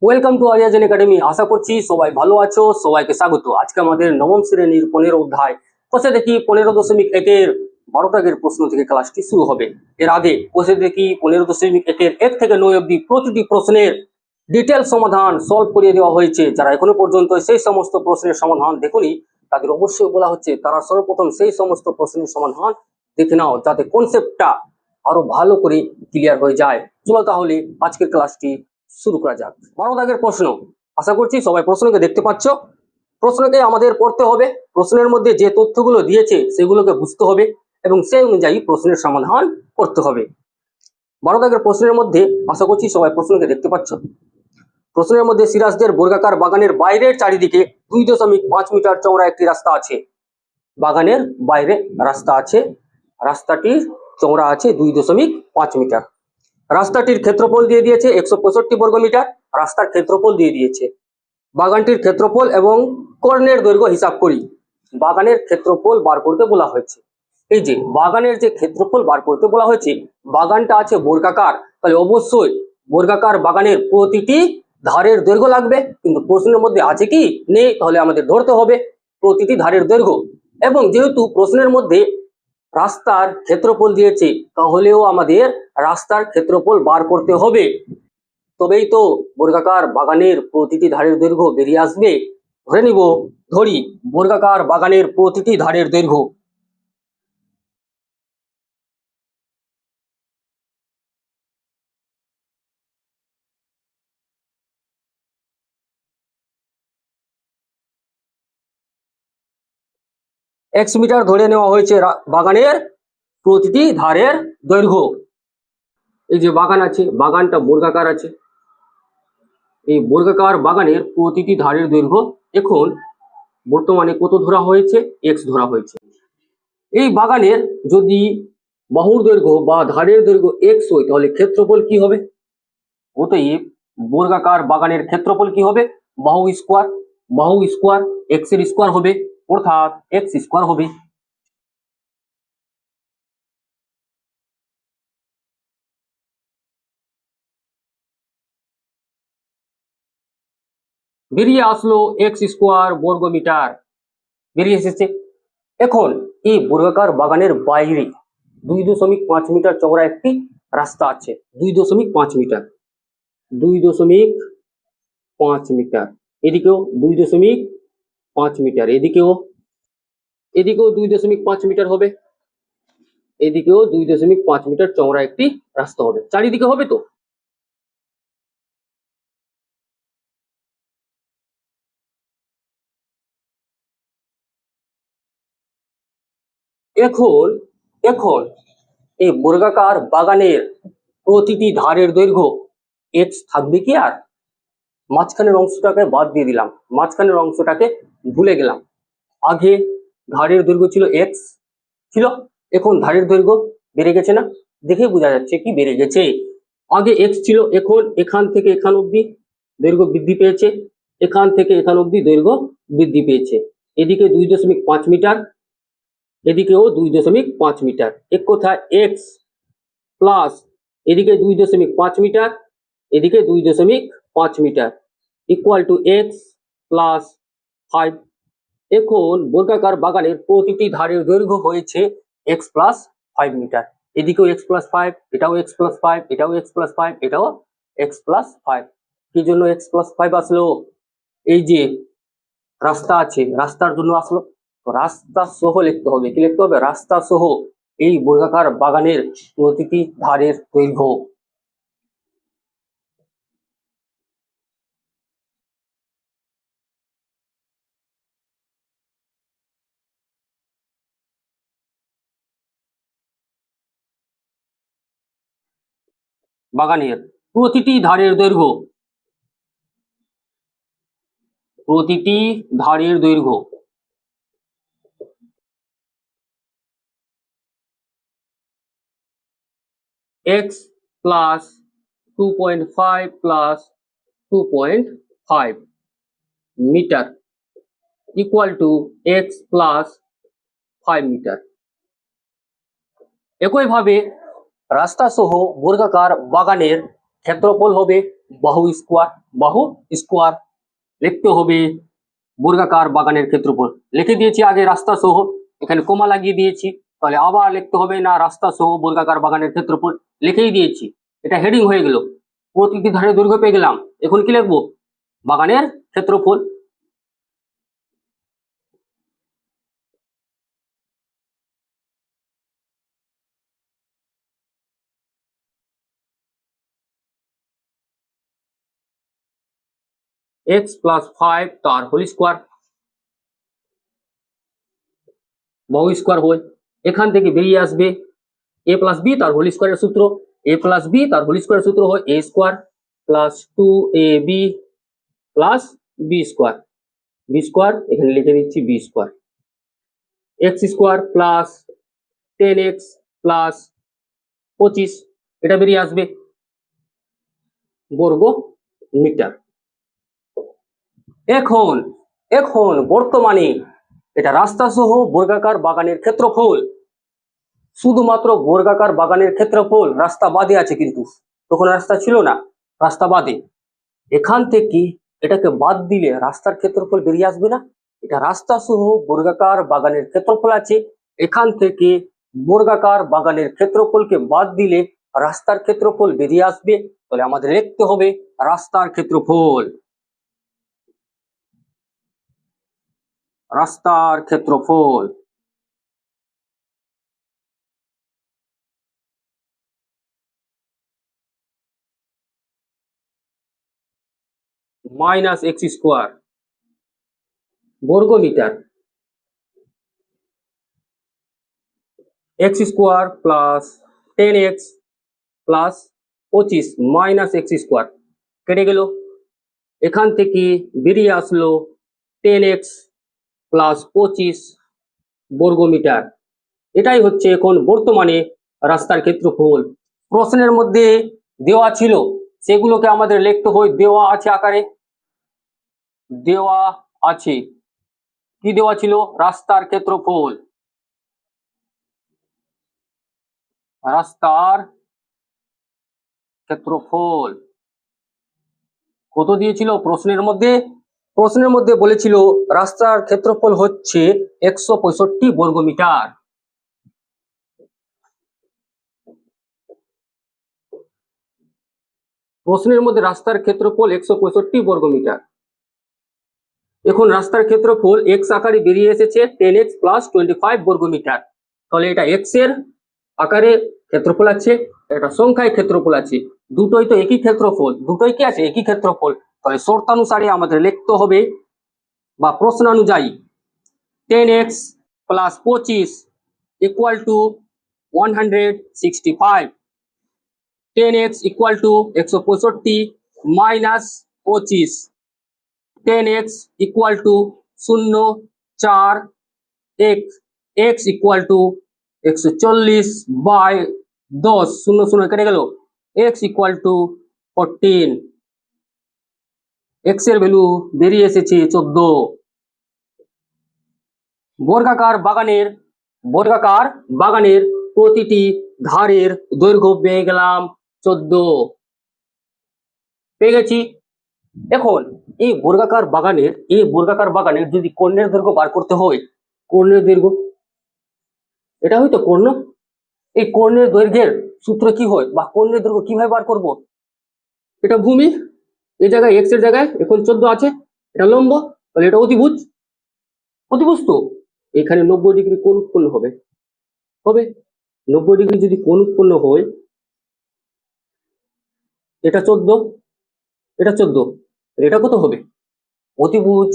Welcome to আরিয়াজেন academy. আশা করছি সবাই ভালো আছো। সবাইকে স্বাগত। আজকে আমাদের নবম শ্রেণীর 15 অধ্যায় কোষে দেখি 15.1-এর 12 দাগের প্রশ্ন থেকে ক্লাসটি শুরু হবে। এর আগে কোষে দেখি 15.1-এর 1 থেকে 9 অবধি প্রতিটি প্রশ্নের ডিটেল সমাধান সলভ করিয়ে দেওয়া হয়েছে। যারা এখনো পর্যন্ত সেই সমস্ত প্রশ্নের সমাধান দেখুনি তাদের অবশ্যই বলা হচ্ছে তারা সর্বপ্রথম সেই সমস্ত প্রশ্নের সমাধান দেখে নাও, যাতে কনসেপ্টটা আরো ভালো করে ক্লিয়ার হয়ে যায়। চলো তাহলে আজকের ক্লাসটি শুরু করা যাক। 12 দাগের প্রশ্ন, আশা করছি সবাই প্রশ্নকে দেখতে পাচ্ছ। প্রশ্নকে আমাদের পড়তে হবে, প্রশ্নের মধ্যে যে তথ্যগুলো দিয়েছে সেগুলোকে বুঝতে হবে এবং সেই অনুযায়ী প্রশ্নের সমাধান করতে হবে। 12 দাগের প্রশ্নের মধ্যে আশা করছি সবাই প্রশ্নকে দেখতে পাচ্ছ। প্রশ্নের মধ্যে সিরাজদের বর্গাকার বাগানের বাইরের চারিদিকে 2.5 মিটার চওড়া একটি রাস্তা আছে। বাগানের বাইরে রাস্তা আছে, রাস্তাটির চওড়া আছে 2.5 মিটার। রাস্তাটির ক্ষেত্রফল দিয়ে দিয়েছে 165 বর্গ মিটার। রাস্তার ক্ষেত্রফল দিয়ে দিয়েছে। বাগানটির ক্ষেত্রফল এবং কর্ণের দৈর্ঘ্য হিসাব করি। বাগানের ক্ষেত্রফল বার করতে বলা হয়েছে। এই যে বাগানের যে ক্ষেত্রফল বার করতে বলা হয়েছে, বাগানটা আছে বর্গাকার, তাহলে অবশ্যই বর্গাকার বাগানের প্রতিটি ধারের দৈর্ঘ্য লাগবে। কিন্তু প্রশ্নের মধ্যে আছে কি নেই, তাহলে আমাদের ধরতে হবে প্রতিটি ধারের দৈর্ঘ্য। এবং যেহেতু প্রশ্নের মধ্যে রাস্তার ক্ষেত্রফল দিয়েছে, তাহলেও আমাদের রাস্তার ক্ষেত্রফল বার করতে হবে, তবেই তো বর্গাকার বাগানের প্রতিটি ধারের দৈর্ঘ্য বেরিয়ে আসবে। ধরে নিব, ধরি বর্গাকার বাগানের প্রতিটি ধারের দৈর্ঘ্য x মিটার ধরে নেওয়া হয়েছে। বাগানের প্রতিটি ধারের দৈর্ঘ্য, এই যে বাগান আছে, বাগানটা বর্গাকার আছে, এই বর্গাকার বাগানের প্রতিটি ধারের দৈর্ঘ্য এখন বর্তমানে কত ধরা হয়েছে, x ধরা হয়েছে। এই বাগানের যদি বাহুর দৈর্ঘ্য বা ধারের দৈর্ঘ্য x হয়, তাহলে ক্ষেত্রফল কি হবে? অতএব বর্গাকার বাগানের ক্ষেত্রফল কি হবে? বাহু স্কোয়ার, বাহু স্কোয়ার x এর স্কোয়ার হবে, অর্থাৎ x স্কোয়ার হবে। বেরিয়ে আসলো x স্কোয়ার বর্গ মিটার, বেরিয়ে এসেছে। এখন এই বর্গাকার বাগানের বাইরে 2.5 মিটার চওড়া একটি রাস্তা আছে। 2.5 মিটার, 2.5 মিটার, এদিকেও 2.5 মিটার, এদিকেও 2.5 মিটার হবে, এদিকেও 2.5 মিটার চওড়া একটি রাস্তা হবে। চারিদিকে হবে তো। এখন এখন এই বর্গাকার বাগানের প্রতিটি ধারের দৈর্ঘ্য x থাকবে কি? আর মাঝখানের অংশটাকে বাদ দিয়ে দিলাম, মাঝখানের অংশটাকে ভুলে গেলাম। আগে ধারের দৈর্ঘ্য ছিল x ছিল, এখন ধারের দৈর্ঘ্য বেড়ে গেছে না? দেখে বোঝা যাচ্ছে কি বেড়ে গেছে। আগে x ছিল, এখন এখান থেকে এখান অবধি দৈর্ঘ্য বৃদ্ধি পেয়েছে, এখান থেকে এখান অবধি দৈর্ঘ্য বৃদ্ধি পেয়েছে। এদিকে 2.5 মিটার, এদিকেও 2.5 মিটার। এক কথায় x প্লাস এদিকে 2.5 মিটার, এদিকে 2.5 metre equal to x plus 5। এখন বর্গাকার বাগানের প্রতিটি ধারের দৈর্ঘ্য হয়েছে x প্লাস 5 মিটার। এদিকেও x প্লাস 5, এটাও x প্লাস 5, এটাও x প্লাস 5, এটাও x প্লাস 5। কি জন্য x প্লাস 5 আসলো? এই যে রাস্তা আছে, রাস্তার জন্য আসলো। তো রাস্তা সহ লিখতে হবে, কি লিখতে হবে? রাস্তা সহ এই বর্গাকার বাগানের প্রতিটি ধারের দৈর্ঘ্য। বাগানের প্রতিটি ধারের দৈর্ঘ্য, প্রতিটি ধারের দৈর্ঘ্য x plus 2.5 plus 2.5 metre equal to x plus 5 metre. একইভাবে রাস্তা সহ বর্গাকার বাগানের ক্ষেত্রফল হবে বাহু স্কোয়ার, বাহু স্কোয়ার। লিখতে হবে বর্গাকার বাগানের ক্ষেত্রফল। লিখে দিয়েছি আগে রাস্তা সহ, এখানে কমা লাগিয়ে দিয়েছি, তাহলে আবার লিখতে হবে না রাস্তা সহ বর্গাকার বাগানের ক্ষেত্রফল। লিখেই দিয়েছি, এটা হেডিং হয়ে গেল। প্রতিটি ধারে দৈর্ঘ্য পেয়ে গেলাম। এখন কি লিখবো? বাগানের ক্ষেত্রফল। এক্স প্লাস 5 তার হোল স্কোয়ার, বাহু স্কোয়ার হয়। এখান থেকে বেরিয়ে আসবে এ প্লাস বি তার হোল স্কোয়ারের সূত্র। এ প্লাস বি তার হোল স্কোয়ারের সূত্র হয় a square plus 2ab plus b square. B square এখানে লিখে দিচ্ছি b square. X square plus 10x plus 25, এটা বেরিয়ে আসবে বর্গ মিটার। এখন এখন বর্তমানে এটা রাস্তা সহ বর্গাকার বাগানের ক্ষেত্রফল। শুধুমাত্র বর্গাকার বাগানের ক্ষেত্রফল, রাস্তা বাদে আছে, কিন্তু তখন রাস্তা ছিল না, রাস্তা বাদে। এখান থেকে এটাকে বাদ দিলে রাস্তার ক্ষেত্রফল বেরিয়ে আসবে না। এটা রাস্তা সহ বর্গাকার বাগানের ক্ষেত্রফল আছে। এখান থেকে বর্গাকার বাগানের ক্ষেত্রফলকে বাদ দিলে রাস্তার ক্ষেত্রফল বেরিয়ে আসবে। তাহলে আমাদের লিখতে হবে রাস্তার ক্ষেত্রফল। রাস্তার ক্ষেত্রফল মাইনাস এক্স স্কোয়ার বর্গ metre, x square plus 10x plus 25 minus x square কেটে গেল। এখান থেকে বেরিয়ে আসলো 10x প্লাস 25 বর্গ মিটার। এটাই হচ্ছে এখন বর্তমানে রাস্তার ক্ষেত্রফল। প্রশ্নের মধ্যে দেওয়া ছিল, সেগুলোকে আমাদের লিখতে হয় দেওয়া আছে আকারে। দেওয়া আছে, কি দেওয়া ছিল? রাস্তার ক্ষেত্রফল। রাস্তার ক্ষেত্রফল কত দিয়েছিল প্রশ্নের মধ্যে? প্রশ্নের মধ্যে বলেছিল রাস্তার ক্ষেত্রফল হচ্ছে 165 বর্গ মিটার। প্রশ্নের মধ্যে রাস্তার ক্ষেত্রফল 165 বর্গ মিটার। এখন রাস্তার ক্ষেত্রফল এক্স আকারে বেরিয়ে এসেছে 10x প্লাস 25 বর্গ মিটার। তাহলে এটা এক্স এর আকারে ক্ষেত্রফল আছে, এটা সংখ্যায় ক্ষেত্রফল আছে, দুটোই তো একই ক্ষেত্রফল, দুটোই কি আছে? একই ক্ষেত্রফল। তাহলে শর্তানুসারে আমাদের লিখতে হবে বা প্রশ্নানুযায়ী 10x plus 25 equal to 165, 10x equal to 165 minus 25, 10x equal to 0 4 x, x equal to 140 by 10, 0 0 কেটে গেল, x ইকুয়াল টু 14, x এর ভ্যালু বেরিয়ে এসেছে 14। বর্গাকার বাগানের প্রতিটি ধারের দৈর্ঘ্য পেয়ে গেলাম 14, পেয়ে গেছি। এখন এই বর্গাকার বাগানের যদি কর্ণের দৈর্ঘ্য বার করতে হয়, কর্ণের দৈর্ঘ্য, এটা হয়তো কর্ণ। এই কর্ণের দৈর্ঘ্যের সূত্র কি হয় বা কর্ণের দৈর্ঘ্য কিভাবে বার করব? এটা ভূমি, এই জায়গায় এক্স এর জায়গায় এখন 14 আছে, এটা লম্ব, তাহলে এটা অতিভুজ। অতিভুজ তো এখানে 90 ডিগ্রি কোণ উৎপন্ন হবে। 90 ডিগ্রি যদি কোণ উৎপন্ন হয়, এটা 14, এটা 14, এটা কত হবে? অতিভুজ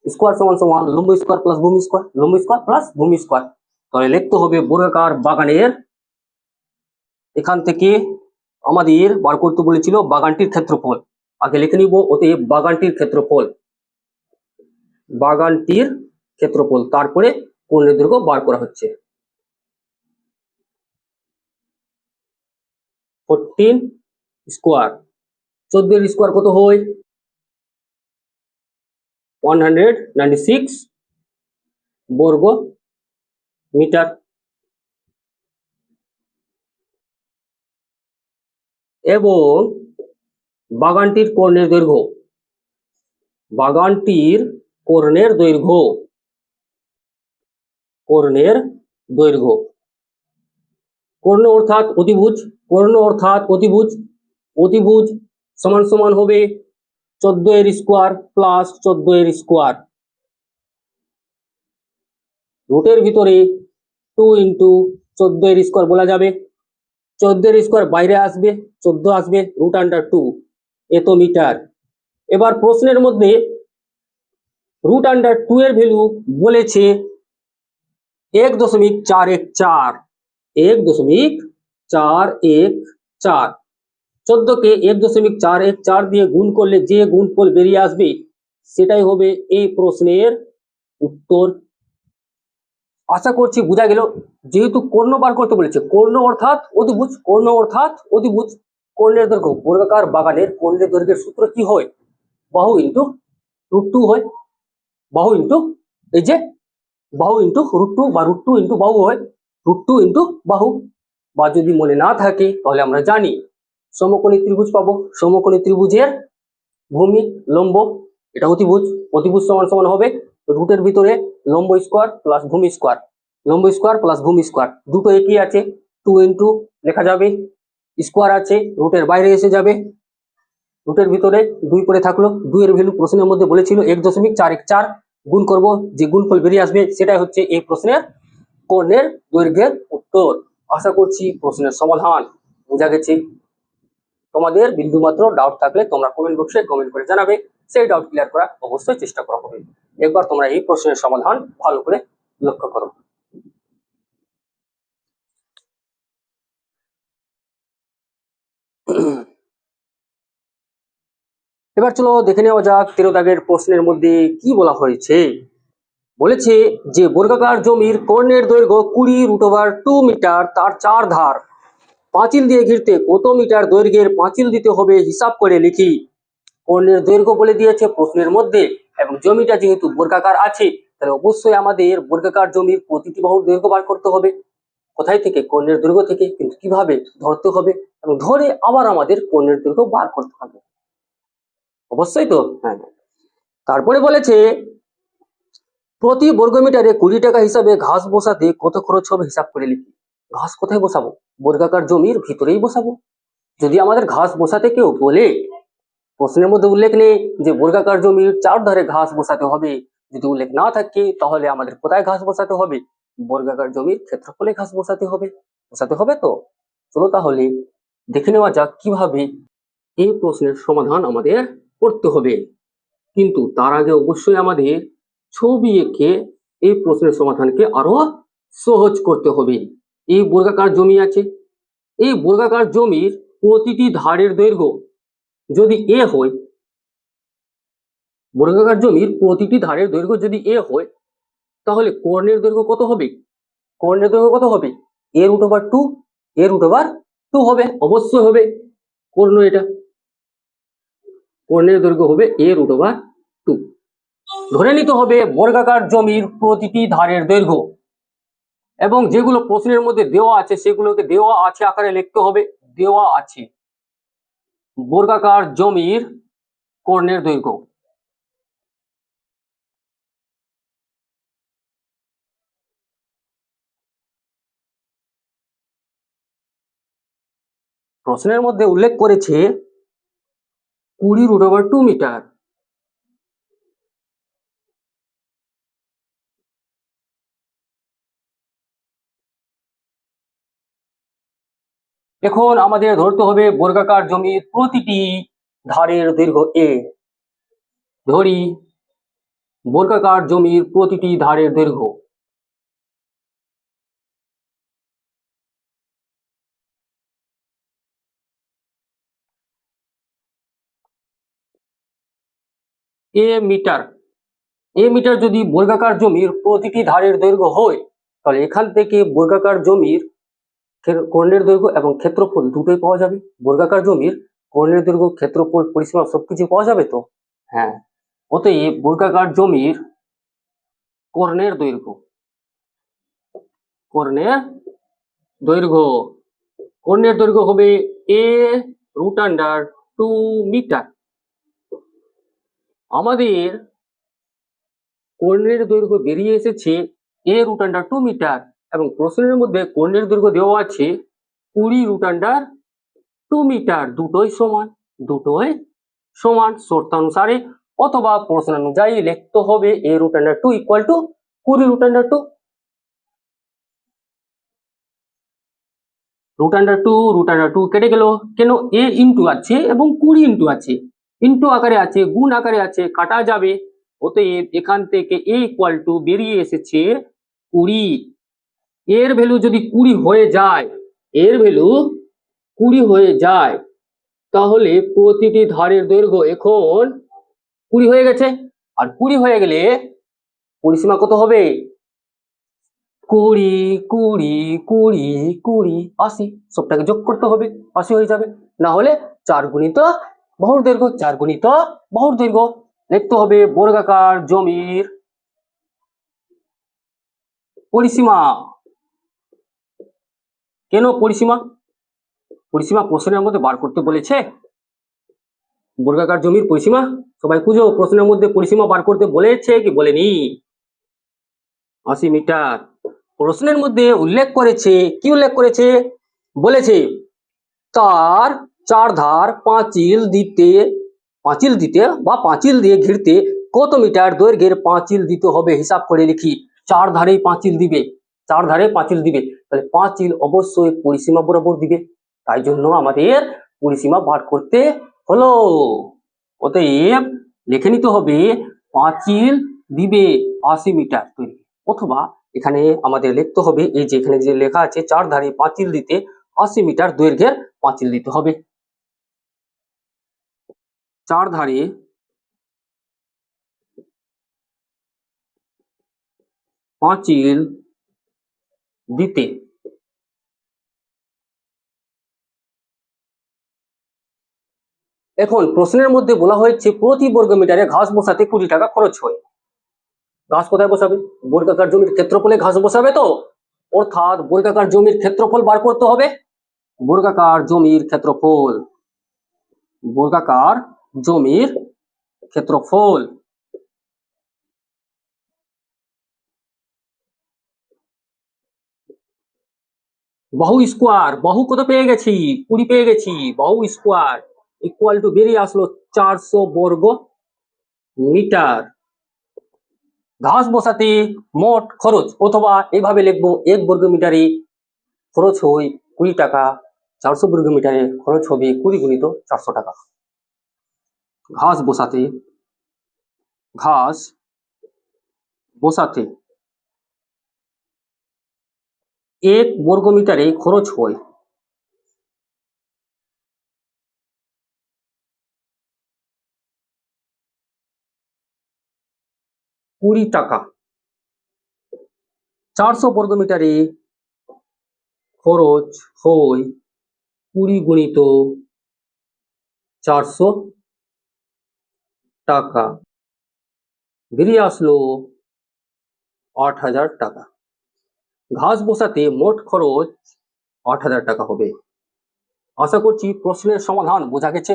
স্কোয়ার সমান সমান লম্ব স্কোয়ার প্লাস ভূমি স্কোয়ার, লম্ব স্কোয়ার প্লাস ভূমি স্কোয়ার। তাহলে লিখতে হবে বর্গাকার বাগানের, এখান থেকে আমাদের বার করতে বলেছিল বাগানটির ক্ষেত্রফল, আগে লিখে নিব। অতএব বাগানটির ক্ষেত্রফল, তারপরে কর্ণের দৈর্ঘ্য বার করা হচ্ছে। 14 স্কোয়ার, 14 এর স্কোয়ার কত হয়? 196 বর্গ মিটার। এবং বাগানটির কর্ণের দৈর্ঘ্য, বাগানটির কর্ণের দৈর্ঘ্য, কর্ণের দৈর্ঘ্য। কর্ণ অর্থাৎ অতিভুজ, কর্ণ অর্থাৎ অতিভুজ, অতিভুজ সমান সমান হবে 14 এর স্কোয়ার প্লাস 14 এর স্কোয়ার, রুটের ভিতরে 2 ইন্টু 14 এর স্কোয়ার বলা যাবে, 14 এর স্কোয়ার বাইরে আসবে, 14 আসবে, রুট আন্ডার 2 এত মিটার। এবার প্রশ্নের মধ্যে রুট আন্ডার 2 এর ভ্যালু বলেছে 1.414, 1.414। 14 কে 1.414 দিয়ে গুণ করলে যে গুণফল বেরিয়ে আসবে সেটাই হবে এই প্রশ্নের উত্তর। আশা করছি বোঝা গেল। যেহেতু কর্ণ বার করতে বলেছে, কর্ণ অর্থাৎ অতিভুজ, কর্ণ অর্থাৎ অতিভুজ, কর্ণের দৈর্ঘ্য, বর্গাকার বাগানের কর্ণের দৈর্ঘ্যের সূত্র কি হয়? বাহু ইন্টু √2 হয়, বাহু ইন্টু এই যে বাহু ইন্টু √2 বা √2 ইন্টু বাহু হয়, √2 ইন্টু বাহু। বা যদি মনে না থাকে তাহলে আমরা জানি সমকোণী ত্রিভুজ পাবো, সমকোণী ত্রিভুজের ভূমি লম্ব, এটা অতিভুজ, অতিভুজ সমান সমান হবে রুটের ভিতরে লম্ব স্কোয়ার প্লাস ভূমি স্কোয়ার, লম্ব স্কোয়ার প্লাস ভূমি স্কোয়ার, দুটো একই আছে, 2 ইন্টু লেখা যাবে, স্কোয়ার আছে রুটের বাইরে এসে যাবে, রুটের ভিতরে 2 করে থাকলো, 2 এর ভ্যালু প্রশ্নের মধ্যে বলেছিল 1.414, গুণ করব যে গুণফল বেরিয়ে আসবে সেটাই হচ্ছে এই প্রশ্নের কর্ণের দৈর্ঘ্যের উত্তর। আশা করছি প্রশ্নের সমাধান বোঝা গেছে। তোমাদের বিন্দুমাত্র ডাউট থাকলে তোমরা কমেন্ট বক্সে কমেন্ট করে জানাবে, সেই ডাউট ক্লিয়ার করা অবশ্যই চেষ্টা করা হবে। একবার তোমরা এই প্রশ্নের সমাধান ভালো করে লক্ষ্য করো। এবার চলো দেখে নেওয়া যাক 13 দাগের প্রশ্নের মধ্যে কি বলা হয়েছে। বলেছে যে বর্গাকার জমির কর্ণের দৈর্ঘ্য 20√2 মিটার, তার 4 ধার, পাঁচিল দিয়ে ঘিরতে কত মিটার দৈর্ঘ্যের পাঁচিল দিতে হবে হিসাব করে লিখি। কর্ণের দৈর্ঘ্য বলে দিয়েছে প্রশ্নের মধ্যে, এবং জমিটা যেহেতু বর্গাকার আছে তাহলে অবশ্যই আমাদের বর্গাকার জমির প্রতিটি বাহুর দৈর্ঘ্য বার করতে হবে। কোথায় থেকে? কর্ণের দৈর্ঘ্য থেকে। কিন্তু কিভাবে? ধরতে হবে এবং ধরে আবার আমাদের কর্ণের দৈর্ঘ্য বার করতে হবে, অবশ্যই তো। হ্যাঁ, তারপরে বলেছে প্রতি বর্গমিটারে 20 টাকা হিসাবে ঘাস বসাতে কত খরচ হবে হিসাব করে লিখি। ঘাস কোথায় বসাবো? বর্গাকার জমির ভিতরেই বসাবো। যদি আমাদের ঘাস বসাতে কেউ বলে, প্রশ্নের মধ্যে উল্লেখ নেই যে বর্গাকার জমির 4 ধারে ঘাস বসাতে হবে, যদি উল্লেখ না থাকে তাহলে আমাদের কোথায় ঘাস বসাতে হবে? বর্গাকার জমির ক্ষেত্রফলে ঘাস বসাতে হবে, বসাতে হবে তো। চলো তাহলে দেখে নেওয়া যাক কিভাবে এই প্রশ্নের সমাধান আমাদের করতে হবে। কিন্তু তার আগে অবশ্যই আমাদের ছবি এঁকে এই প্রশ্নের সমাধানকে আরো সহজ করতে হবে। এই বর্গাকার জমি আছে, এই বর্গাকার জমির প্রতিটি ধারের দৈর্ঘ্য যদি এ হয়, বর্গাকার জমির প্রতিটি ধারের দৈর্ঘ্য যদি এ হয়, তাহলে কর্ণের দৈর্ঘ্য কত হবে? কর্ণের দৈর্ঘ্য কত হবে? a√2, a√2 হবে, অবশ্যই হবে। কর্ণ এটা, কর্ণের দৈর্ঘ্য হবে a√2। ধরে নিতে হবে বর্গাকার জমির প্রতিটি ধারের দৈর্ঘ্য, এবং যেগুলো প্রশ্নের মধ্যে দেওয়া আছে সেগুলোকে দেওয়া আছে আকারে লিখতে হবে। দেওয়া আছে বর্গাকার জমির কর্ণের দৈর্ঘ্য, প্রশ্নের মধ্যে উল্লেখ করেছে 20√2 মিটার। এখন আমাদের ধরতে হবে বর্গাকার জমির প্রতিটি ধারের দৈর্ঘ্য এ। ধরি বর্গাকার জমির প্রতিটি ধারের দৈর্ঘ্য এ মিটার। এ মিটার যদি বর্গাকার জমির প্রতিটি ধারের দৈর্ঘ্য হয়, তাহলে এখান থেকে বর্গাকার জমির কর্ণের দৈর্ঘ্য এবং ক্ষেত্রফল দুটোই পাওয়া যাবে। বর্গাকার জমির কর্ণের দৈর্ঘ্য, ক্ষেত্রফল, পরিসীমা সবকিছু পাওয়া যাবে তো। হ্যাঁ, অতএব বর্গাকার জমির কর্ণের দৈর্ঘ্য, কর্ণের দৈর্ঘ্য, কর্ণের দৈর্ঘ্য হবে a√2 টু মিটার। আমাদের কর্ণের দৈর্ঘ্য বেরিয়ে এসেছে a√2 মিটার এবং প্রশ্নের মধ্যে কর্ণের দৈর্ঘ্য দেওয়া আছে 20√2 মিটার। দুটোই সমান শর্তানুসারে অথবা প্রশ্ন অনুযায়ী লিখতে হবে a√2 ইকুয়াল টু 20√2। √2 কেটে গেল, কেন a ইন্টু আছে এবং 20 ইন্টু আছে, ইন্টু আকারে আছে, গুণ আকারে আছে, কাটা যাবে। অতএব এখান থেকে a ইকুয়াল টু বেরিয়ে এসেছে 20। এর ভ্যালু যদি 20 হয়ে যায়, তাহলে প্রতিটি ধারের দৈর্ঘ্য এখন 20 হয়ে গেছে। আর 20 হয়ে গেলে পরিসীমা কত হবে? 20 20 20 20 80, সবটাকে যোগ করতে হবে, 80 হয়ে যাবে। না হলে 4 গুণিত বাহুর দৈর্ঘ্য, লিখতে হবে বর্গাকার জমির পরিসীমা। কেন পরিসীমা? প্রশ্নের মধ্যে বার করতে বলেছে। বর্গাকার জমির পরিসীমা সবাই খুঁজো, প্রশ্নের মধ্যে পরিসীমা বার করতে বলেছে কি বলেনি? 80 মিটার। প্রশ্নের মধ্যে উল্লেখ করেছে, কি উল্লেখ করেছে? বলেছে তার 4 ধার পাঁচিল দিতে বা পাঁচিল দিয়ে ঘিরতে কত মিটার দৈর্ঘ্যের পাঁচিল দিতে হবে। হিসাব করে লিখি, 4 ধারে পাঁচিল দিবে, তাহলে পাঁচিল অবশ্যই পরিসীমা বরাবর দিবে, তাই জন্য আমাদের পরিসীমা বার করতে হলো। অতএব লিখে নিতে হবে পাঁচিল দিবে 80 মিটার দৈর্ঘ্য, অথবা এখানে আমাদের লিখতে হবে এই যে এখানে যে লেখা আছে 4 ধারে পাঁচিল দিতে 80 মিটার দৈর্ঘ্যের পাঁচিল দিতে হবে। 4 ধারে পাঁচিল দিতে এখন প্রশ্নের মধ্যে বলা হয়েছে প্রতি বর্গ মিটারে ঘাস বসাতে 20 টাকা খরচ হয়। ঘাস কোথায় বসাবে? বর্গাকার জমির ক্ষেত্রফলে ঘাস বসাবে, তো অর্থাৎ বর্গাকার জমির ক্ষেত্রফল বার করতে হবে। বর্গাকার জমির ক্ষেত্রফল বাহু স্কোয়ার, বাহু কত পেয়ে গেছি? 20 পেয়ে গেছি। বাহু স্কোয়ার ইকুয়াল টু বেরিয়ে আসলো 400 বর্গ মিটার। ঘাস বসাতে মোট খরচ, অথবা এইভাবে লিখবো 1 বর্গ মিটারে খরচ হয় 20 টাকা, 400 বর্গ মিটারে খরচ হবে 20 গুণিত 400 টাকা। ঘাস বসাতে 1 বর্গ মিটারে খরচ হয় 20 টাকা। 400 বর্গ মিটারে খরচ হয় 20 গুণিত 400 টাকা, বেরিয়ে আসলো 8000 টাকা। ঘাস বসাতে মোট খরচ 8000 টাকা হবে। আশা করছি প্রশ্নের সমাধান বোঝা গেছে।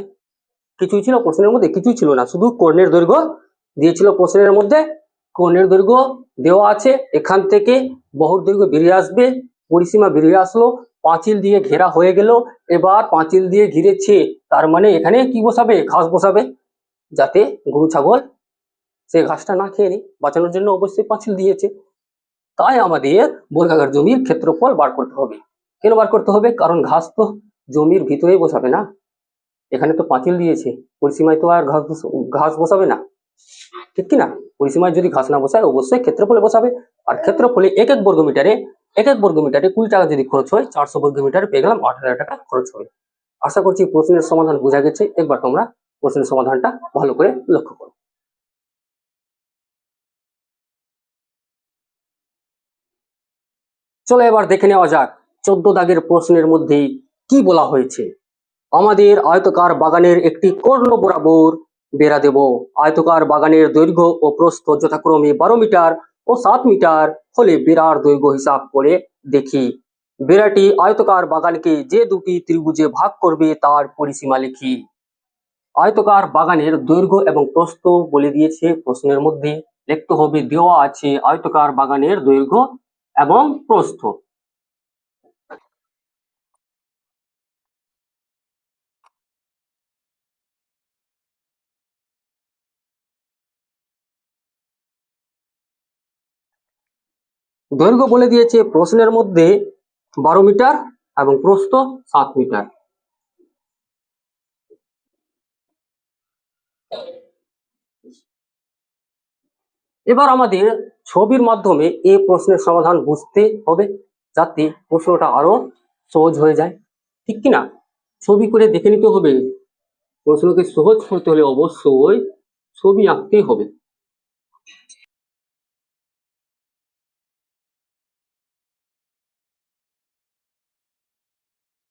কিছুই ছিল প্রশ্নের মধ্যে? কিছুই ছিল না, শুধু কর্ণের দৈর্ঘ্য দিয়েছিল প্রশ্নের মধ্যে। কর্ণের দৈর্ঘ্য দেওয়া আছে, এখান থেকে বাহুর দৈর্ঘ্য বেরিয়ে আসবে, পরিসীমা বেরিয়ে আসলো, পাঁচিল দিয়ে ঘেরা হয়ে গেল। এবার পাঁচিল দিয়ে ঘিরেছে, তার মানে এখানে কি বসাবে? ঘাস বসাবে, যাতে গরু ছাগল সে ঘাসটা না খেয়ে নি, বাঁচানোর জন্য অবশ্যই পাঁচিল দিয়েছে। তাই আমাদের বর্গাকার জমির ক্ষেত্রফল বার করতে হবে। কেন বার করতে হবে? কারণ ঘাস তো জমির ভিতরেই বসাবে না, এখানে তো পাঁচিল দিয়েছে, পরিসীমায় তো আর ঘাস বসাবে না, ঠিক কিনা? পরিসীমায় যদি ঘাস না বসায় অবশ্যই ক্ষেত্রফলে বসাবে। আর ক্ষেত্রফলে এক এক বর্গ মিটারে 20 টাকা যদি খরচ হয়, 400 বর্গ মিটারে পেয়ে গেলাম 8000 টাকা খরচ হবে। আশা করছি প্রশ্নের সমাধান বোঝা গেছে। একবার তোমরা প্রশ্নের সমাধানটা ভালো করে লক্ষ্য করো। চলো এবার দেখে নেওয়া যাক 14 দাগের প্রশ্নের মধ্যে কি বলা হয়েছে। আমাদের আয়তকার বাগানের একটি কর্ণ বরাবর বেড়া দেব। আয়তকার বাগানের দৈর্ঘ্য ও প্রস্থ যথাক্রমে 12 মিটার ও 7 মিটার হলে বেড়ার দৈর্ঘ্য হিসাব করে দেখি। বেড়াটি আয়তকার বাগানকে যে দুটি ত্রিভুজে ভাগ করবে তার পরিসীমা লিখি। আয়তকার বাগানের দৈর্ঘ্য এবং প্রস্থ বলে দিয়েছে প্রশ্নের মধ্যে। লিখতে হবে দেওয়া আছে আয়তকার বাগানের দৈর্ঘ্য এবং প্রস্থ। দৈর্ঘ্য বলে দিয়েছে প্রশ্নের মধ্যে 12 মিটার এবং প্রস্থ 7 মিটার। এবার আমাদের ছবির মাধ্যমে এই প্রশ্নের সমাধান বুঝতে হবে, যাতে প্রশ্নটা আরো সহজ হয়ে যায়, ঠিক কিনা? ছবি করে দেখে নিতে হবে। প্রশ্নকে সহজ করতে হলে অবশ্যই ছবি আঁকতে হবে।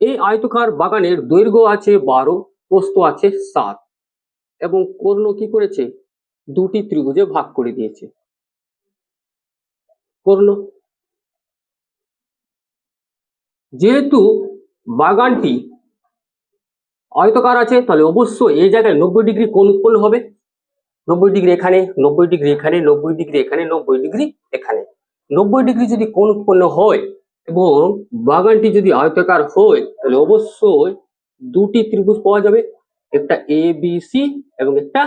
এই আয়তকার বাগানের দৈর্ঘ্য আছে 12, প্রস্থ আছে 7 এবং কর্ণ কি করেছে? দুটি ত্রিভুজে ভাগ করে দিয়েছে। কর্ণ, যেহেতু বাগানটি আয়তকার আছে, তাহলে অবশ্যই এই জায়গায় 90 ডিগ্রি কোণ উৎপন্ন হবে। 90 ডিগ্রি এখানে, 90 ডিগ্রি এখানে, 90 ডিগ্রি এখানে, 90 ডিগ্রি এখানে। 90 ডিগ্রি যদি কোণ উৎপন্ন হয় এবং বাগানটি যদি আয়তাকার হয়, তাহলে অবশ্যই দুটি ত্রিভুজ পাওয়া যাবে, একটা এ বি সি এবং একটা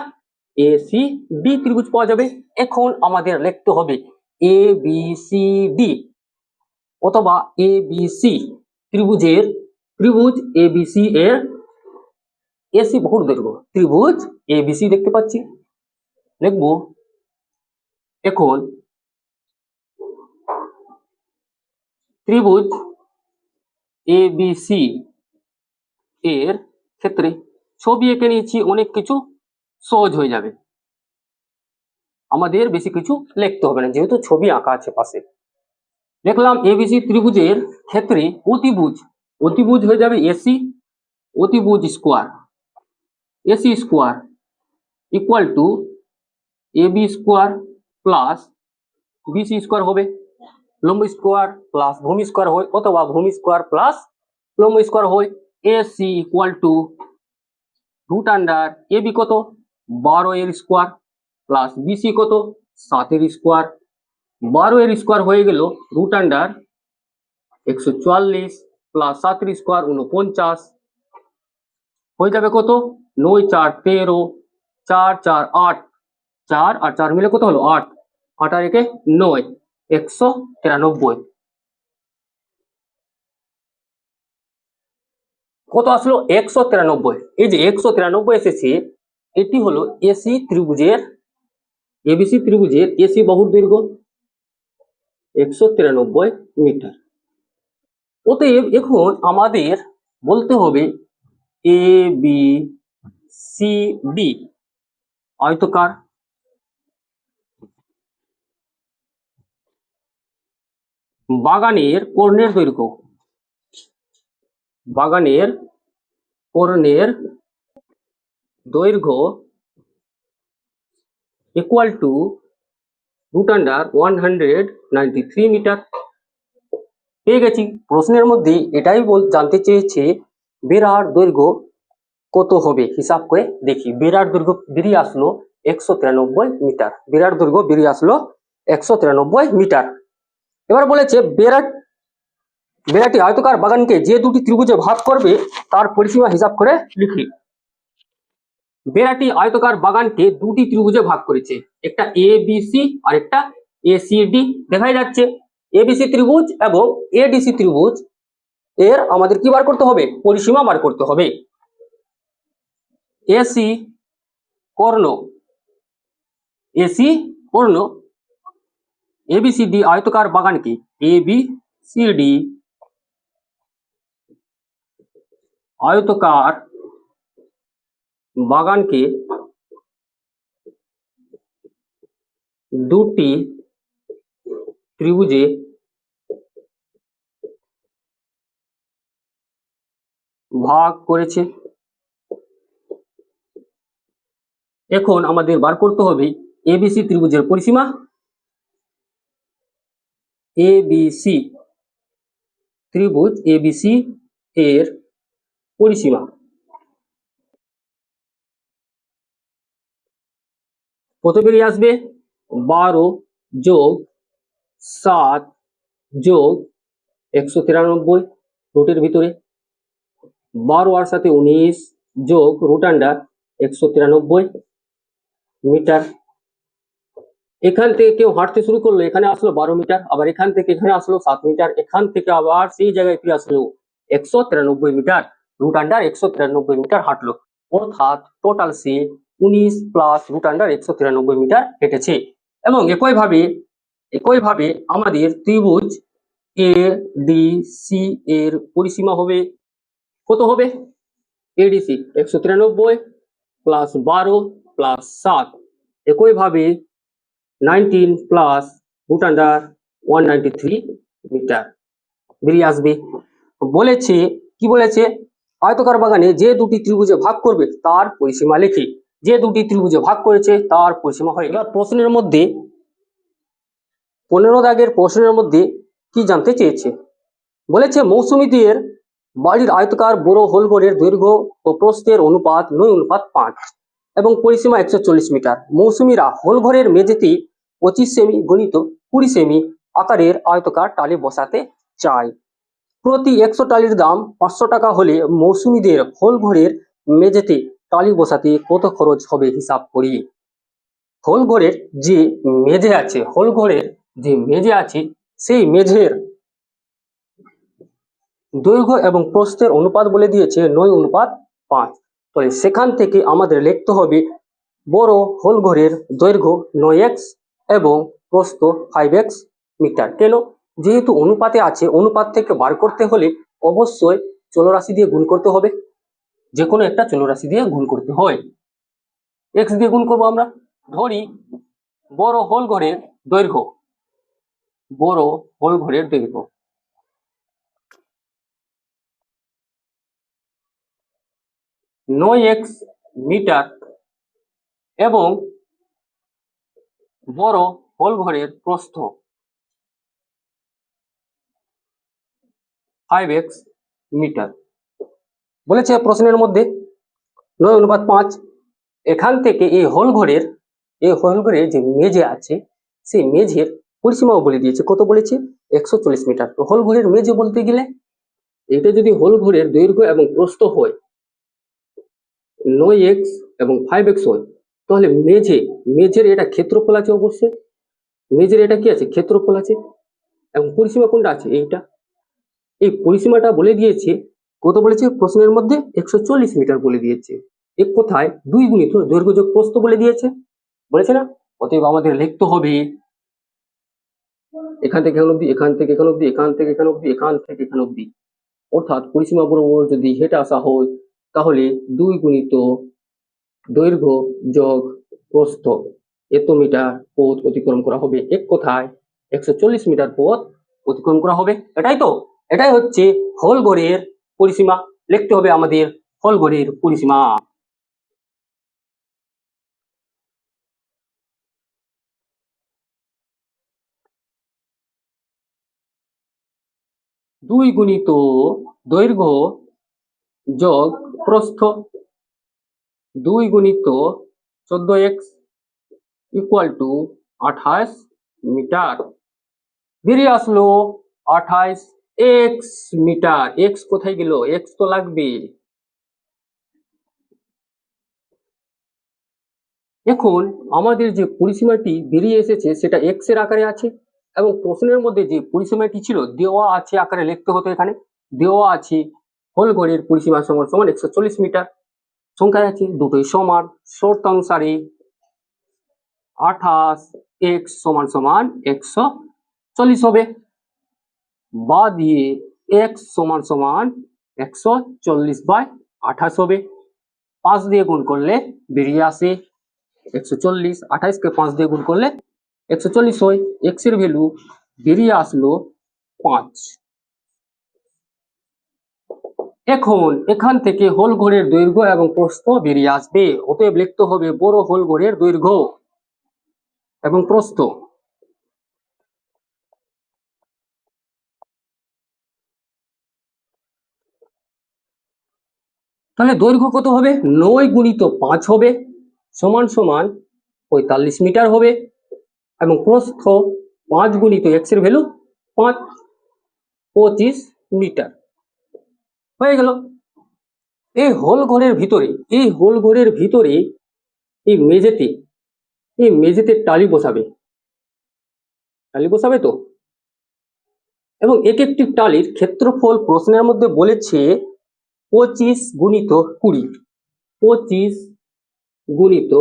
এ সি ডি ত্রিভুজ পাওয়া যাবে। এখন আমাদের লিখতে হবে এ বি সি ডি অথবা এ বি সি ত্রিভুজ এ বি সি এর এসি বহুর দৈর্ঘ্য। ত্রিভুজ এ বি সি দেখতে পাচ্ছি, লিখবো। এখন ত্রিভুজ এ বি সি এর ক্ষেত্রে ছবি এঁকে নিয়েছি, অনেক কিছু সহজ হয়ে যাবে, আমাদের বেশি কিছু লিখতে হবে না, যেহেতু ছবি আঁকা আছে পাশে। দেখলাম এবিসি ত্রিভুজের ক্ষেত্রে অতিভুজ হয়ে যাবে এসি, অতিভুজ square, AC square equal to AB square plus BC square হবে। লম্ব স্কোয়ার প্লাস ভূমি স্কোয়ার হয়, অথবা ভূমি স্কোয়ার প্লাস লম্ব স্কোয়ার হয়। AC equal to root under AB কত 12 এর স্কোয়ার প্লাস বিসি কত 7 এর স্কোয়ার। 12 এর স্কোয়ার হয়ে গেল রুট আন্ডার 144 প্লাস 7 এর স্কোয়ার 49 হয়ে যাবে কত 9 4 13, 4 4 8, 4 আর 4 মিলে কত হলো 8, 8 আর 1 9, 193। কত আসলো 193। এই যে 193 এসেছে, এটি হলো এসি ত্রিভুজের এবিসি ত্রিভুজের এসি বাহুর দৈর্ঘ্য 193 মিটার। অতএব এখন আমাদের বলতে হবে এ বি সি ডি আয়তকার বাগানের কর্ণের দৈর্ঘ্য, বাগানের কর্ণের দৈর্ঘ্য equal to root under 193 metre. পেয়ে গেছি। প্রশ্নের মধ্যে এটাই জানতে চেয়েছে বেড়ার দৈর্ঘ্য কত হবে, হিসাব করে দেখি। বেড়ার দৈর্ঘ্য বেরিয়ে আসলো 193 মিটার। বেড়ার দৈর্ঘ্য বেরিয়ে আসলো 193 মিটার। এবার বলেছে বেড়াটি আয়তকার বাগানকে যে দুটি ত্রিভুজে ভাগ করবে তার পরিসীমা হিসাব করে লিখি। বেড়াটি আয়তকার বাগানকে দুটি ত্রিভুজে ভাগ করেছে, একটা এ বি সি আর একটা এ সি ডি। দেখাই যাচ্ছে এবিসি ত্রিভুজ এবং এডিসি ত্রিভুজ এর আমাদের কি বার করতে হবে, পরিসীমা বার করতে হবে। এসি কর্ণ, এসি কর্ণ এবিসিডি আয়তকার বাগানকে এ বি সি ডি আয়তকার বাগানকে দুটি ত্রিভুজে ভাগ করেছে। এখন আমাদের বার করতে হবে এবিসি ত্রিভুজের পরিসীমা। এবিসি ত্রিভুজ এবিসি এর পরিসীমা কত বেরিয়ে আসবে? 12+7+193 রুটের ভিতরে 12 আর সাথে 19 যোগ রুট আন্ডার 193 মিটার। এখান থেকে কেউ হাঁটতে শুরু করলো, এখানে আসলো 12 মিটার, আবার এখান থেকে এখানে আসলো 7 মিটার, এখান থেকে আবার সেই জায়গায় ফিরে আসলো 193 মিটার, রুট আন্ডার 193 মিটার হাঁটলো। অর্থাৎ টোটাল সে 19 প্লাস রুট আন্ডার 193 মিটার হেঁটেছে। এবং একইভাবে আমাদের ত্রিভুজ এ ডি সি এর পরিসীমা হবে, কত হবে? এডিসি 193 প্লাস 12 প্লাস 7, একইভাবে 19 প্লাস রুট আন্ডার 193 মিটার বেরিয়ে আসবে। বলেছে কি বলেছে? আয়তকার বাগানে যে দুটি ত্রিভুজে ভাগ করবে তার পরিসীমা লিখি। যে দুটি ত্রিভুজে ভাগ করেছে তার পরিসীমা হয়। এবার প্রশ্নের মধ্যে 15 দাগের প্রশ্নের মধ্যে কি জানতে চেয়েছে? বলেছে মৌসুমীদের বাড়ির আয়তকার বড় হোলঘরের দৈর্ঘ্য ও প্রস্থের অনুপাত 9:5 এবং পরিসীমা 140 মিটার। মৌসুমীরা হোলঘরের মেঝেতে 25 সেমি গণিত 20 সেমি আকারের আয়তকার টালি বসাতে চায়। প্রতি 100 টালির দাম 500 টাকা হলে মৌসুমীদের হোলঘরের মেঝেতে টালি বসাতে কত খরচ হবে হিসাব করি। হোলঘরের যে মেঝে আছে সেই মেঝের দৈর্ঘ্য এবং প্রস্থের অনুপাত বলে দিয়েছে 9:5। তাহলে সেখান থেকে আমাদের লিখতে হবে বড় হোলঘরের দৈর্ঘ্য 9x এবং প্রস্থ 5x মিটার। কেন? যেহেতু অনুপাতে আছে, অনুপাত থেকে বার করতে হলে অবশ্যই চলরাশি দিয়ে গুণ করতে হবে, যে কোনো একটা চলরাশি দিয়ে গুণ করতে হয়। x দিয়ে গুণ করবো আমরা। ধরি বড় হোলঘরের দৈর্ঘ্য 9x মিটার এবং বড় হোলঘরের প্রস্থ 5x মিটার। বলেছে প্রশ্নের মধ্যে 9:5। এখান থেকে এই হোলঘরের যে মেঝে আছে সেই মেঝের পরিসীমাও বলে দিয়েছে, কত বলেছে? 140 মিটার। তো হোলঘরের মেঝে বলতে গেলে এটা যদি হোলঘরের দৈর্ঘ্য এবং প্রস্থ হয় 9x এবং 5x হয়, তাহলে মেঝের এটা ক্ষেত্রফল আছে, অবশ্যই মেঝের এটা কি আছে? ক্ষেত্রফল আছে। এবং পরিসীমা কোনটা আছে? এইটা। এই পরিসীমাটা বলে দিয়েছে, কত বলেছে প্রশ্নের মধ্যে? 140 মিটার বলে দিয়েছে। এক কথায় 2 গুণিত দৈর্ঘ্য যোগ প্রস্থ বলে দিয়েছে, বলেছে না? অতএব আমাদের লিখতে হবে এখান থেকে এখান অব্দি, এখান থেকে এখান অব্দি, এখান থেকে এখান অব্দি, এখান থেকে এখান অব্দি। অর্থাৎ পরিসীমা বরাবর যদি হেঁটে আসা হয় তাহলে 2 গুণিত দৈর্ঘ্য যোগ প্রস্থ এত মিটার পথ অতিক্রম করা হবে। এক কথায় 140 মিটার পথ অতিক্রম করা হবে। এটাই হচ্ছে হোলঘরের পরিসীমা। লিখতে হবে আমাদের হোলঘরের পরিসীমা। দুই গুণিত দৈর্ঘ্য যোগ প্রস্থ 2 গুণিত 14x ইকুয়াল টু 28 মিটার। বেরিয়ে আসলো 28x মিটার। x কোথায় গেল? x তো লাগবে। এখন আমাদের যে পরিসীমাটি বেরিয়ে এসেছে সেটা x এর আকারে আছে, এবং প্রশ্নের মধ্যে যে পরিসীমাটি ছিল দেওয়া আছে আকারে লিখতে হতো। এখানে দেওয়া আছে হোলঘরের পরিসীমা সমান সমান 140 মিটার। সংখ্যায় আছে দুটোই সমান, শর্ত অনুসারে 28x সমান সমান 140 হবে, বা দিয়ে x সমান সমান 140/28 হবে। 5 দিয়ে গুণ করলে বেরিয়ে আসে 140। 28 কে 5 দিয়ে গুণ করলে 140 হয়। x এর ভ্যালু বেরিয়ে আসলো 5। এখন এখান থেকে হোলঘরের দৈর্ঘ্য এবং প্রস্থ বেরিয়ে আসবে। অতএব লিখতে হবে বড় হোলঘরের দৈর্ঘ্য এবং প্রস্থ। তাহলে দৈর্ঘ্য কত হবে? 9 গুণিত 5 হবে, সমান সমান 45 মিটার হবে এবং প্রস্থ 5 গুণিত এক্স এর ভ্যালু 5, 25 মিটার হয়ে গেল। এই হোল ঘরের ভিতরে এই মেঝেতে টালি বসাবে তো। এবং এক একটি টালির ক্ষেত্রফল প্রশ্নের মধ্যে বলেছে 25 গুণিত 20, 25 গুণিত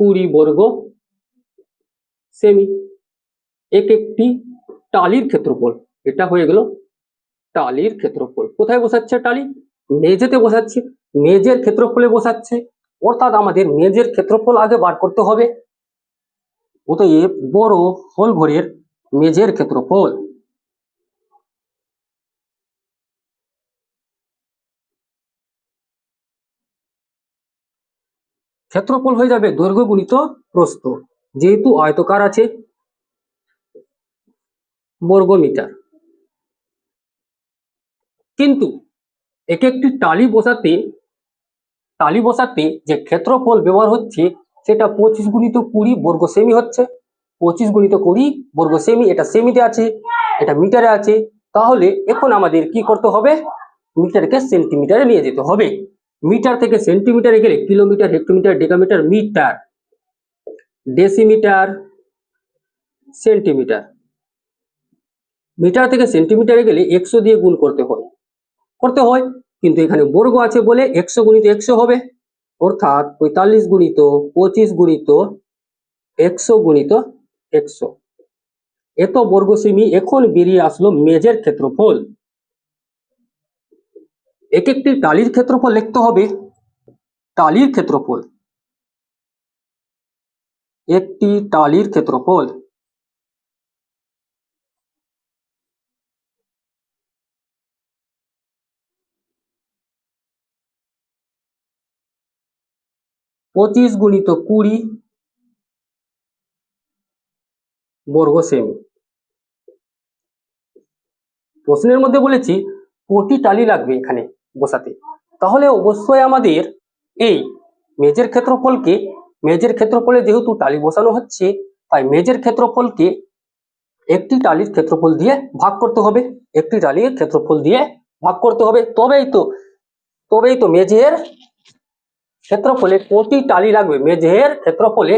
20 বর্গ সেমি এক একটি টালির ক্ষেত্রফল। এটা হয়ে গেল টালির ক্ষেত্রফল। কোথায় বসাচ্ছে টালি? মেঝেতে বসাচ্ছে, মেঝের ক্ষেত্রফলে বসাচ্ছে, অর্থাৎ আমাদের মেঝের ক্ষেত্রফল আগে বার করতে হবে। অতএব বড় হোল ঘরের মেঝের ক্ষেত্রফল হয়ে যাবে দৈর্ঘ্য গুণিত প্রস্থ, যেহেতু আয়তকার আছে, বর্গ মিটার। কিন্তু এক একটি টালি বসাতে যে ক্ষেত্রফল ব্যবহার হচ্ছে সেটা 25 গুণিত 20 বর্গ সেমি হচ্ছে। 25 গুণিত 20 বর্গ সেমি, এটা সেমিতে আছে, এটা মিটারে আছে। তাহলে এখন আমাদের কি করতে হবে? মিটারকে সেন্টিমিটারে নিয়ে যেতে হবে। মিটার থেকে সেন্টিমিটারে গেলে kilometre, hectometre, decametre, metre, decimetre, centimetre. Metre থেকে সেন্টিমিটারে গেলে 100 দিয়ে গুণ করতে হয়, কিন্তু এখানে বর্গ আছে বলে 100 গুণিত 100 হবে, অর্থাৎ 45 গুণিত 25 গুণিত 100 গুণিত 100। এত বর্গ সেমি এখন বেরিয়ে আসলো মেঝের ক্ষেত্রফল। এক একটি টালির ক্ষেত্রফল লিখতে হবে। টালির ক্ষেত্রফল, একটি টালির ক্ষেত্রফল পঁচিশ গুণিত 20 বর্গ সেমি। প্রশ্নের মধ্যে বলেছি কটি টালি লাগবে এখানে বসাতে, তাহলে অবশ্যই আমাদের এই মেঝের ক্ষেত্রফলে যেহেতু টালি বসানো হচ্ছে, তাই মেঝের ক্ষেত্রফলকে একটি টালির ক্ষেত্রফল দিয়ে ভাগ করতে হবে। একটি টালির ক্ষেত্রফল দিয়ে ভাগ করতে হবে, তবেই তো মেঝের ক্ষেত্রফলে কটি টালি লাগবে, মেঝের ক্ষেত্রফলে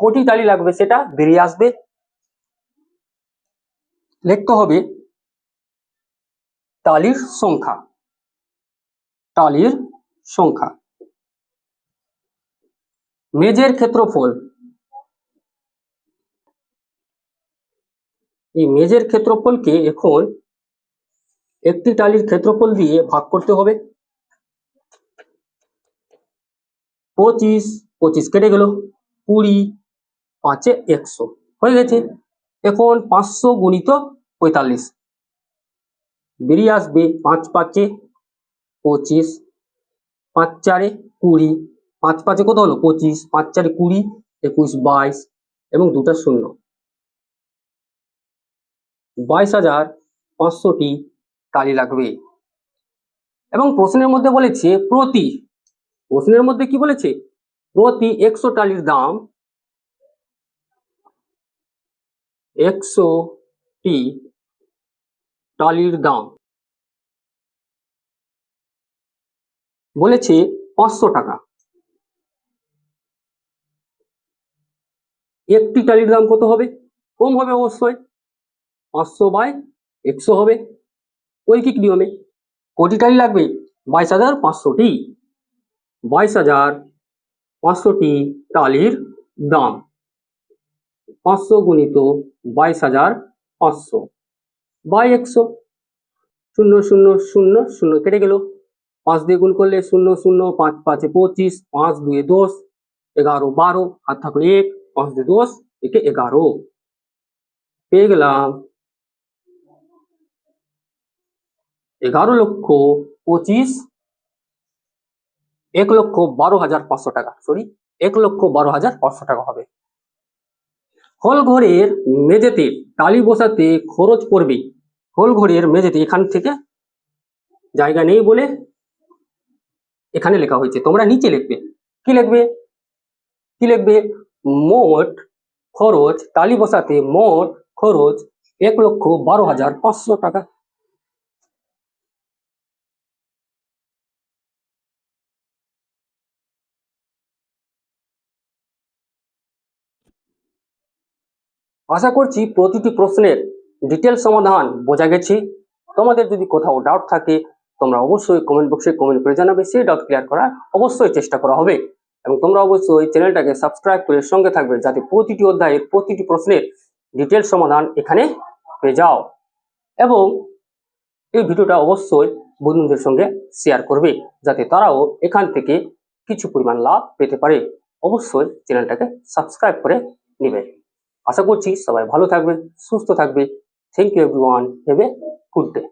কটি টালি লাগবে সেটা বেরিয়ে আসবে। লিখতে হবে টালির সংখ্যা। মেঝের ক্ষেত্রফল, এই মেঝের ক্ষেত্রফলকে এখন একটি টালির ক্ষেত্রফল দিয়ে ভাগ করতে হবে। 25 কেটে গেল, 20, 5 100 হয়ে গেছে। এখন 500 গুণিত 45 বেরিয়ে আসবে 5 5 25, 5 4 20, 5 5 কত হলো 25, 5 4 20, 21 22 এবং দুটা শূন্য, 22,500টি টালি লাগবে। এবং প্রশ্নের মধ্যে বলেছে প্রতি 100 টালির দাম 100টি টালির দাম বলেছে 500 টাকা। একটি টালির দাম কত হবে? কম হবে অবশ্যই, 500/100 হবে ঐকিক নিয়মে। কটি টালি লাগবে? 22,500টি। 22,500টি টালির দাম 500 গুণিত 22,500 বাই 100, 0 0 0 0 কেটে গেল, 5 দিয়ে গুণ করলে 0 0, 5 5 25, 5 2 10, 11 12, হাত থাকলো 1, 5 2 10, একে 11 পেয়ে গেলাম 1,12,500 টাকা। 1,12,500 টাকা হবে। হল ঘরের মেঝেতে টালি বসাতে খরচ পড়বে, হল ঘরের মেঝেতে এখান থেকে জায়গা নেই বলে এখানে লেখা হয়েছে, তোমরা নিচে লিখবে। কি লিখবে? মোট খরচ, তালি বসাতে মোট খরচ 1,12,500 টাকা। আশা করছি প্রতিটি প্রশ্নের ডিটেল সমাধান বোঝা গেছে। তোমাদের যদি কোথাও ডাউট থাকে তোমরা অবশ্যই কমেন্ট বক্সে কমেন্ট করে জানাবে, সেই ডাউট ক্লিয়ার করার অবশ্যই চেষ্টা করা হবে। এবং তোমরা অবশ্যই চ্যানেলটাকে সাবস্ক্রাইব করে সঙ্গে থাকবে, যাতে প্রতিটি অধ্যায়ের প্রতিটি প্রশ্নের ডিটেল সমাধান এখানে পেয়ে যাও। এবং এই ভিডিওটা অবশ্যই বন্ধুদের সঙ্গে শেয়ার করবে, যাতে তারাও এখান থেকে কিছু পরিমাণ লাভ পেতে পারে। অবশ্যই চ্যানেলটাকে সাবস্ক্রাইব করে নেবে। আশা করছি সবাই ভালো থাকবে, সুস্থ থাকবে। Thank you everyone, have a good day.